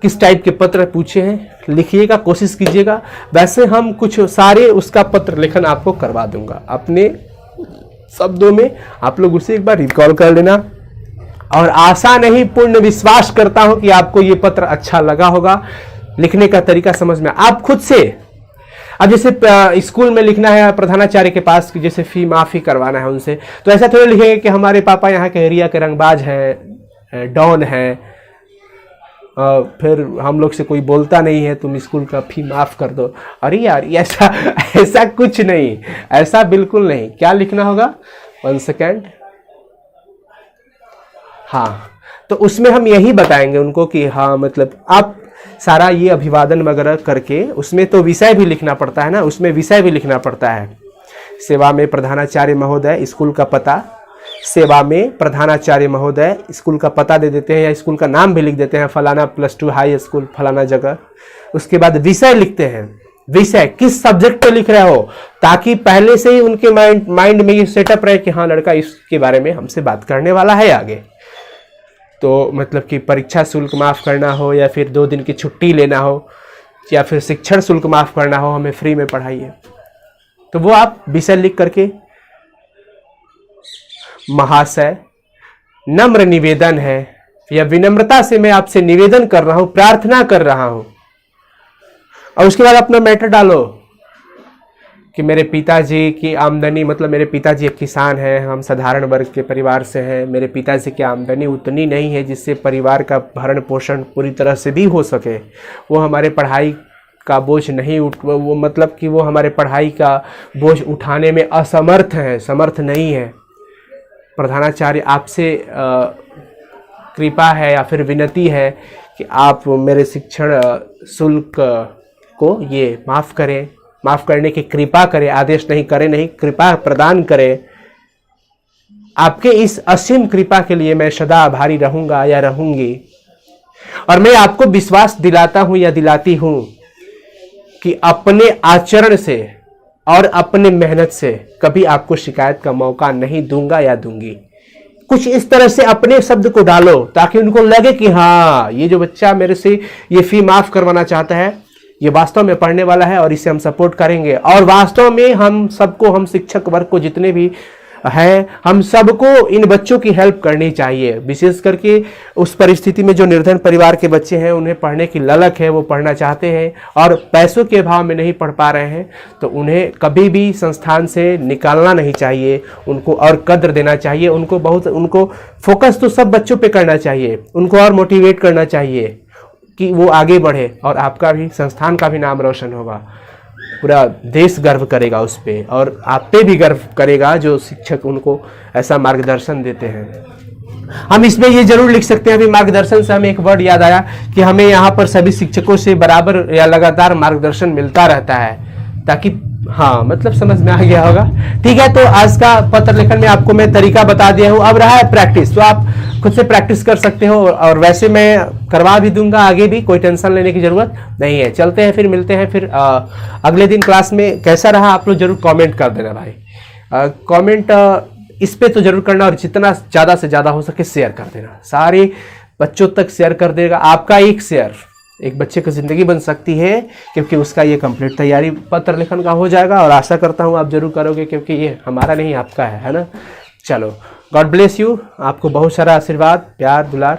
किस टाइप के पत्र पूछे हैं लिखिएगा, कोशिश कीजिएगा। वैसे हम कुछ सारे उसका पत्र लेखन आपको करवा दूंगा अपने शब्दों में, आप लोग उसे एक बार रिकॉल कर लेना। और आशा नहीं पूर्ण विश्वास करता हूं कि आपको ये पत्र अच्छा लगा होगा, लिखने का तरीका समझ में, आप खुद से अब जैसे स्कूल में लिखना है प्रधानाचार्य के पास कि जैसे फी माफी करवाना है उनसे, तो ऐसा थोड़ा लिखेंगे कि हमारे पापा यहाँ के एरिया के रंगबाज हैं, डॉन हैं, फिर हम लोग से कोई बोलता नहीं है, तुम स्कूल का फी माफ कर दो। अरे यार ऐसा ऐसा कुछ नहीं, ऐसा बिल्कुल नहीं। क्या लिखना होगा, 1 सेकेंड। हाँ, तो उसमें हम यही बताएंगे उनको कि हाँ मतलब आप सारा ये अभिवादन वगैरह करके, उसमें तो विषय भी लिखना पड़ता है ना, उसमें विषय भी लिखना पड़ता है। सेवा में प्रधानाचार्य महोदय, स्कूल का पता, सेवा में प्रधानाचार्य महोदय, स्कूल का पता दे देते हैं या स्कूल का नाम भी लिख देते हैं, फलाना +2 हाई स्कूल फलाना जगह। उसके बाद विषय लिखते हैं, विषय किस सब्जेक्ट पे लिख रहे हो, ताकि पहले से ही उनके माइंड में ये सेटअप रहे कि हाँ लड़का इसके बारे में हमसे बात करने वाला है आगे। तो मतलब कि परीक्षा शुल्क माफ़ करना हो, या फिर 2 दिन की छुट्टी लेना हो, या फिर शिक्षण शुल्क माफ़ करना हो, हमें फ्री में पढ़ाइए, तो वो आप विषय लिख करके, महाशय नम्र निवेदन है या विनम्रता से मैं आपसे निवेदन कर रहा हूं, प्रार्थना कर रहा हूं, और उसके बाद अपना मैटर डालो कि मेरे पिताजी की आमदनी, मतलब मेरे पिताजी एक किसान हैं, हम साधारण वर्ग के परिवार से हैं, मेरे पिताजी की आमदनी उतनी नहीं है जिससे परिवार का भरण पोषण पूरी तरह से भी हो सके, वो हमारे पढ़ाई का बोझ नहीं वो मतलब कि वो हमारे पढ़ाई का बोझ उठाने में असमर्थ हैं, समर्थ नहीं है। प्रधानाचार्य आपसे कृपा है या फिर विनती है कि आप मेरे शिक्षण शुल्क को ये माफ़ करें, माफ़ करने की कृपा करें, आदेश नहीं करें, नहीं कृपा प्रदान करें। आपके इस असीम कृपा के लिए मैं सदा आभारी रहूंगा या रहूंगी, और मैं आपको विश्वास दिलाता हूं या दिलाती हूं कि अपने आचरण से और अपने मेहनत से कभी आपको शिकायत का मौका नहीं दूंगा या दूंगी। कुछ इस तरह से अपने शब्द को डालो ताकि उनको लगे कि हाँ ये जो बच्चा मेरे से ये फी माफ करवाना चाहता है, ये वास्तव में पढ़ने वाला है और इसे हम सपोर्ट करेंगे। और वास्तव में हम सबको, हम शिक्षक वर्ग को जितने भी हैं, हम सबको इन बच्चों की हेल्प करनी चाहिए। विशेष करके उस परिस्थिति में जो निर्धन परिवार के बच्चे हैं, उन्हें पढ़ने की ललक है, वो पढ़ना चाहते हैं और पैसों के अभाव में नहीं पढ़ पा रहे हैं, तो उन्हें कभी भी संस्थान से निकालना नहीं चाहिए, उनको और कद्र देना चाहिए। उनको फोकस तो सब बच्चों पे करना चाहिए, उनको और मोटिवेट करना चाहिए कि वो आगे बढ़े, और आपका भी, संस्थान का भी नाम रोशन होगा, पूरा देश गर्व करेगा उस पे, और आप पे भी गर्व करेगा जो शिक्षक उनको ऐसा मार्गदर्शन देते हैं। हम इसमें ये जरूर लिख सकते हैं, अभी मार्गदर्शन से हमें एक वर्ड याद आया कि हमें यहाँ पर सभी शिक्षकों से बराबर या लगातार मार्गदर्शन मिलता रहता है, ताकि हाँ मतलब समझ में आ गया होगा। ठीक है, तो आज का पत्र लेखन में आपको मैं तरीका बता दिया हूँ। अब रहा है प्रैक्टिस, तो आप खुद से प्रैक्टिस कर सकते हो, और वैसे मैं करवा भी दूंगा आगे भी, कोई टेंशन लेने की जरूरत नहीं है। चलते हैं, फिर मिलते हैं फिर अगले दिन क्लास में। कैसा रहा आप लोग जरूर कमेंट कर देना भाई, कमेंट इस पे तो जरूर करना, और जितना ज़्यादा से ज़्यादा हो सके शेयर कर देना, सारे बच्चों तक शेयर कर देगा। आपका एक शेयर एक बच्चे की ज़िंदगी बन सकती है, क्योंकि उसका ये कंप्लीट तैयारी पत्र लेखन का हो जाएगा, और आशा करता हूँ आप जरूर करोगे, क्योंकि ये हमारा नहीं आपका है ना। चलो, गॉड ब्लेस यू, आपको बहुत सारा आशीर्वाद, प्यार, दुलार।